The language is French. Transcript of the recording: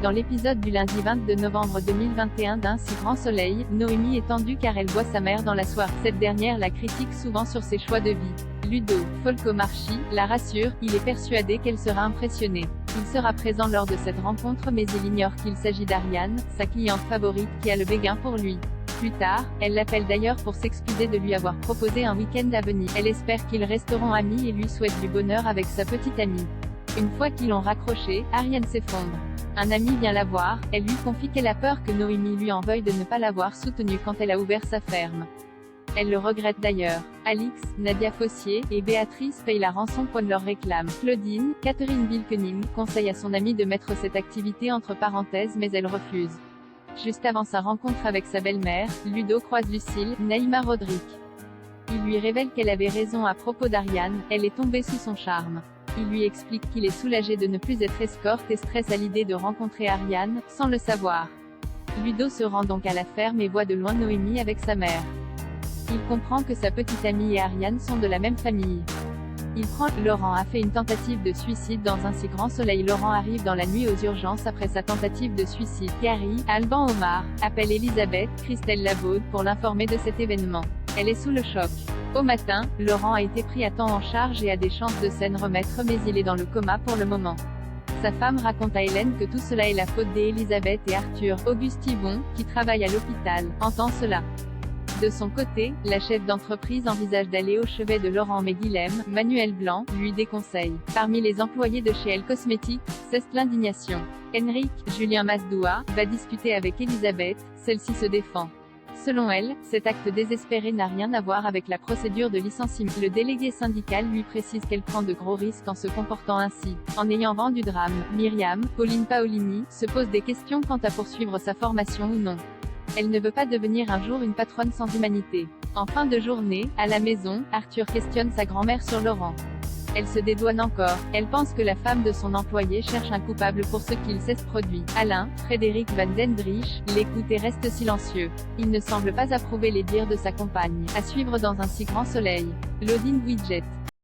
Dans l'épisode du lundi 22 novembre 2021 d'Un si grand soleil, Noémie est tendue car elle voit sa mère dans la soirée. Cette dernière la critique souvent sur ses choix de vie. Ludo Folcomarchi la rassure, il est persuadé qu'elle sera impressionnée. Il sera présent lors de cette rencontre mais il ignore qu'il s'agit d'Ariane, sa cliente favorite, qui a le béguin pour lui. Plus tard, elle l'appelle d'ailleurs pour s'excuser de lui avoir proposé un week-end à venir. Elle espère qu'ils resteront amis et lui souhaite du bonheur avec sa petite amie. Une fois qu'ils ont raccroché, Ariane s'effondre. Un ami vient la voir, elle lui confie qu'elle a peur que Noémie lui en veuille de ne pas l'avoir soutenue quand elle a ouvert sa ferme. Elle le regrette d'ailleurs. Alix, Nadia Fossier, et Béatrice payent la rançon qu'on leur réclame. Claudine, Catherine Wilkening, conseille à son amie de mettre cette activité entre parenthèses mais elle refuse. Juste avant sa rencontre avec sa belle-mère, Ludo croise Lucille, Naïma Rodrigue. Il lui révèle qu'elle avait raison à propos d'Ariane, elle est tombée sous son charme. Il lui explique qu'il est soulagé de ne plus être escorte et stresse à l'idée de rencontrer Ariane, sans le savoir. Ludo se rend donc à la ferme et voit de loin Noémie avec sa mère. Il comprend que sa petite amie et Ariane sont de la même famille. Laurent a fait une tentative de suicide dans Un si grand soleil. Laurent arrive dans la nuit aux urgences après sa tentative de suicide. Gary, Alban Omar, appelle Elisabeth, Christelle Labaude pour l'informer de cet événement. Elle est sous le choc. Au matin, Laurent a été pris à temps en charge et a des chances de s'en remettre mais il est dans le coma pour le moment. Sa femme raconte à Hélène que tout cela est la faute d'Elisabeth et Arthur. Auguste Yvon, qui travaille à l'hôpital, entend cela. De son côté, la chef d'entreprise envisage d'aller au chevet de Laurent mais Guilhem, Manuel Blanc, lui déconseille. Parmi les employés de chez Elle Cosmétiques, cesse l'indignation. Henrik, Julien Masdoua, va discuter avec Elisabeth, celle-ci se défend. Selon elle, cet acte désespéré n'a rien à voir avec la procédure de licenciement. Le délégué syndical lui précise qu'elle prend de gros risques en se comportant ainsi. En ayant vent du drame, Myriam, Pauline Paolini, se pose des questions quant à poursuivre sa formation ou non. Elle ne veut pas devenir un jour une patronne sans humanité. En fin de journée, à la maison, Arthur questionne sa grand-mère sur Laurent. Elle se dédouane encore. Elle pense que la femme de son employé cherche un coupable pour ce qu'il s'est produit. Alain, Frédéric Van Dendrich, l'écoute et reste silencieux. Il ne semble pas approuver les dires de sa compagne. À suivre dans Un si grand soleil. Claudine Widget.